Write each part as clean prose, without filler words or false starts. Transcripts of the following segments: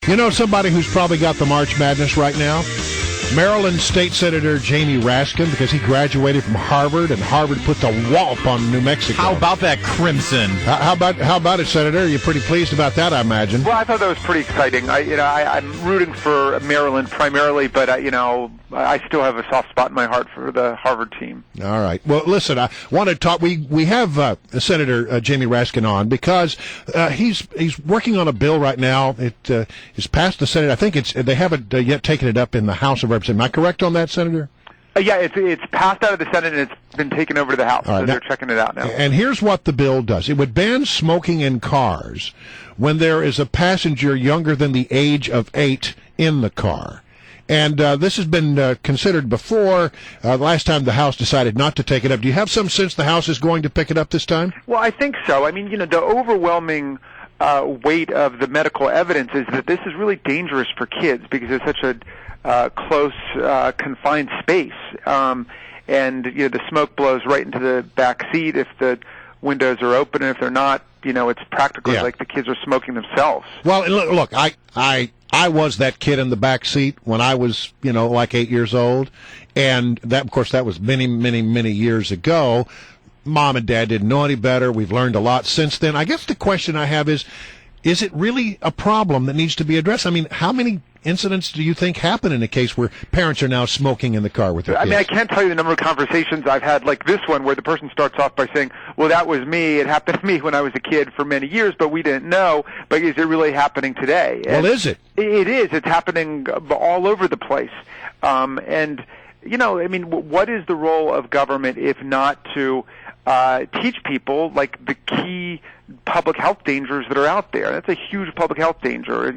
You know somebody who's probably got the March Madness right now? Maryland State Senator Jamie Raskin, because he graduated from Harvard, and Harvard put the wallop on New Mexico. How about that crimson? How about it, Senator? You're pretty pleased about that, I imagine. Well, I thought that was pretty exciting. I'm rooting for Maryland primarily, but I still have a soft spot in my heart for the Harvard team. All right. Well, listen, I want to talk. We have Senator Jamie Raskin on because he's working on a bill right now. It is passed the Senate. I think they haven't yet taken it up in the House of Representatives. Am I correct on that, Senator? Yeah, it's passed out of the Senate and it's been taken over to the House, so they're checking it out now. And here's what the bill does. It would ban smoking in cars when there is a passenger younger than the age of 8 in the car. And this has been considered before. Last time the House decided not to take it up. Do you have some sense the House is going to pick it up this time? Well, I think so. I mean, the overwhelming weight of the medical evidence is that this is really dangerous for kids because it's such a close, confined space. And, the smoke blows right into the back seat if the windows are open, and if they're not, it's practically like the kids are smoking themselves. Well, look, I was that kid in the back seat when I was, like 8 years old. And that, of course, that was many, many, many years ago. Mom and Dad didn't know any better. We've learned a lot since then. I guess the question I have is it really a problem that needs to be addressed? I mean, how many incidents do you think happen in a case where parents are now smoking in the car with their kids? I mean, I can't tell you the number of conversations I've had like this one where the person starts off by saying, well, that was me. It happened to me when I was a kid for many years, but we didn't know. But is it really happening today? Well, is it? It is. It's happening all over the place. And, what is the role of government if not to teach people like the key public health dangers that are out there? That's a huge public health danger,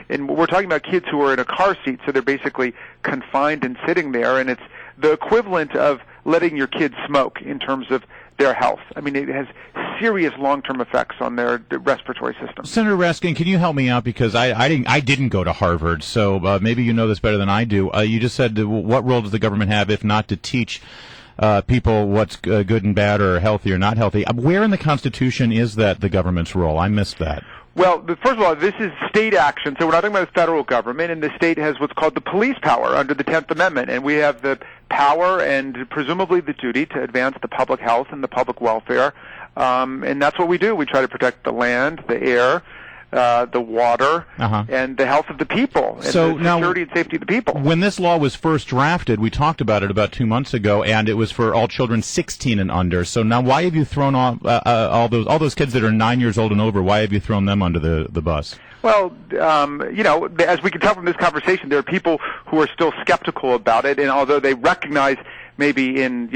and we're talking about kids who are in a car seat, so they're basically confined and sitting there, and it's the equivalent of letting your kids smoke in terms of their health. I mean, it has serious long-term effects on their respiratory system. Senator Raskin, can you help me out? Because I didn't go to Harvard, so maybe you know this better than I do. You just said, what role does the government have if not to teach people what's good and bad or healthy or not healthy? Where in the Constitution is that the government's role? I missed that. Well, first of all, this is state action, so we're not talking about the federal government, and the state has what's called the police power under the 10th Amendment, and we have the power and presumably the duty to advance the public health and the public welfare, and that's what we do. We try to protect the land, the air, the water, and the health of the people, and the security and safety of the people. When this law was first drafted, we talked about it about 2 months ago, and it was for all children 16 and under. So now why have you thrown all those kids that are 9 years old and over, why have you thrown them under the bus? Well, as we can tell from this conversation, there are people who are still skeptical about it, and although they recognize maybe in,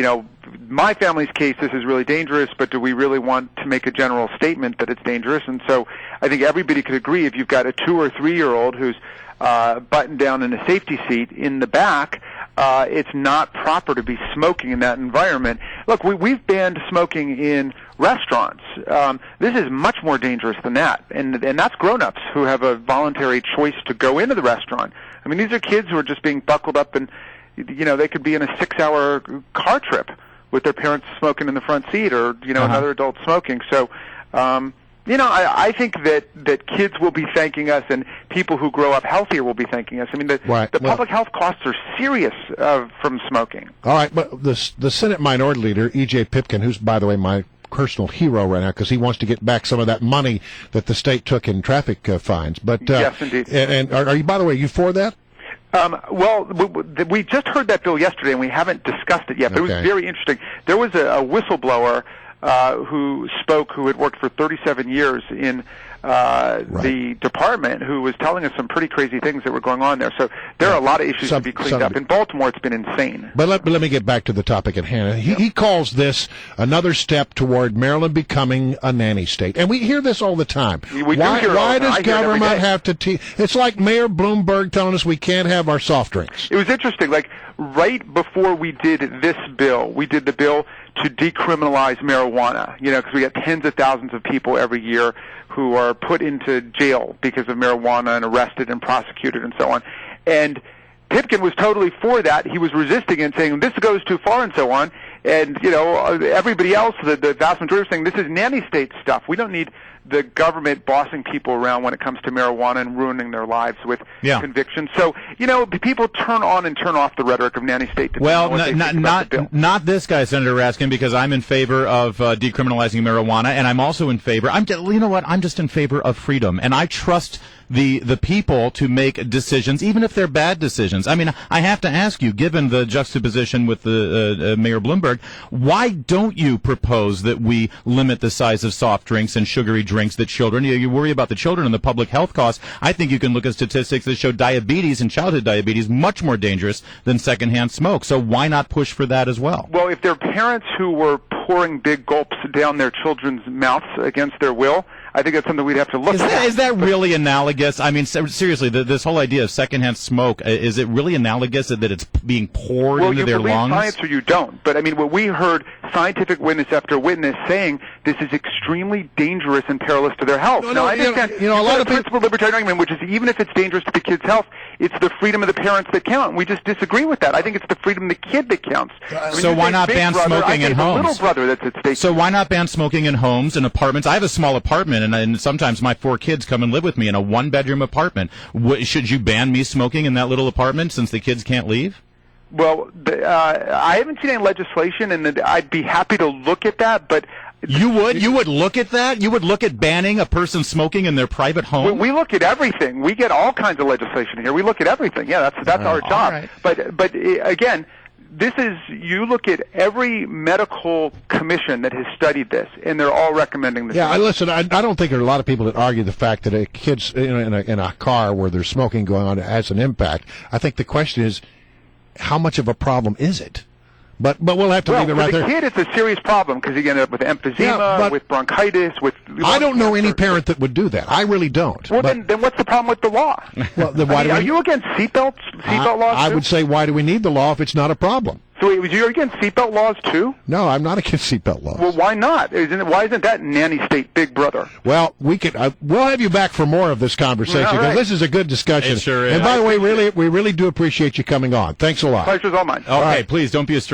my family's case, this is really dangerous, but do we really want to make a general statement that it's dangerous? And so I think everybody could agree if you've got a 2 or 3 year old who's buttoned down in a safety seat in the back, it's not proper to be smoking in that environment. Look, we've banned smoking in restaurants. This is much more dangerous than that, and that's grown-ups who have a voluntary choice to go into the restaurant. I mean, these are kids who are just being buckled up, and they could be in a 6-hour car trip with their parents smoking in the front seat, or another adult smoking. So, I think that kids will be thanking us, and people who grow up healthier will be thanking us. I mean, the public health costs are serious from smoking. All right, but the Senate Minority Leader, E.J. Pipkin, who's, by the way, my personal hero right now because he wants to get back some of that money that the state took in traffic fines. But yes, indeed. And are you, by the way, you for that? Well, we just heard that bill yesterday, and we haven't discussed it yet, but It was very interesting. There was a whistleblower who spoke, who had worked for 37 years in the department, who was telling us some pretty crazy things that were going on there. So there are a lot of issues to be cleaned up. In Baltimore, it's been insane. But let me get back to the topic at hand. He calls this another step toward Maryland becoming a nanny state. And we hear this all the time. Why does government have to teach? It's like Mayor Bloomberg telling us we can't have our soft drinks. It was interesting. Like, right before we did this bill, we did the bill to decriminalize marijuana, because we got tens of thousands of people every year who are put into jail because of marijuana and arrested and prosecuted and so on. And Pipkin was totally for that. He was resisting and saying, this goes too far and so on. And, everybody else, the vast majority, was saying, this is nanny state stuff. We don't need the government bossing people around when it comes to marijuana and ruining their lives with convictions. So, people turn on and turn off the rhetoric of nanny state. Well, not this guy, Senator Raskin, because I'm in favor of decriminalizing marijuana, and I'm also in favor. I'm just in favor of freedom, and I trust the people to make decisions, even if they're bad decisions. I mean, I have to ask you, given the juxtaposition with the Mayor Bloomberg, why don't you propose that we limit the size of soft drinks and sugary drinks that children? You worry about the children and the public health costs. I think you can look at statistics that show diabetes and childhood diabetes much more dangerous than secondhand smoke. So why not push for that as well? Well, if there are parents who were pouring big gulps down their children's mouths against their will, I think that's something we'd have to look at. Is that really analogous? I mean, seriously, this whole idea of secondhand smoke, is it really analogous that it's being poured into their lungs? Well, you believe science or you don't. But, I mean, what we heard scientific witness after witness saying this is extremely dangerous and perilous to their health. Now, I understand a lot of principled libertarian argument, which is even if it's dangerous to the kid's health, it's the freedom of the parents that count. And we just disagree with that. I think it's the freedom of the kid that counts. So why not ban smoking in homes? Little brother that's at stake. So why not ban smoking in homes and apartments? I have a small apartment, and sometimes my 4 kids come and live with me in a 1-bedroom apartment. Should you ban me smoking in that little apartment since the kids can't leave? Well, I haven't seen any legislation, and I'd be happy to look at that, but... You would look at that? You would look at banning a person smoking in their private home? We look at everything. We get all kinds of legislation here. We look at everything. Yeah, that's our job. Right. But again... you look at every medical commission that has studied this, and they're all recommending this. Yeah, listen, I don't think there are a lot of people that argue the fact that a kid's in a car where there's smoking going on has an impact. I think the question is, how much of a problem is it? But we'll have to leave it right there. For the kid, it's a serious problem because you end up with emphysema, with bronchitis, with... I don't know any parent that would do that. I really don't. Well, then what's the problem with the law? Well, then why are you against seatbelt laws, I would say, why do we need the law if it's not a problem? So you're against seatbelt laws, too? No, I'm not against seatbelt laws. Well, why not? Why isn't that nanny state big brother? Well, we'll have you back for more of this conversation because this is a good discussion. It sure is. And by the way, we really do appreciate you coming on. Thanks a lot. Pleasure's all mine. Okay, please don't be a stranger.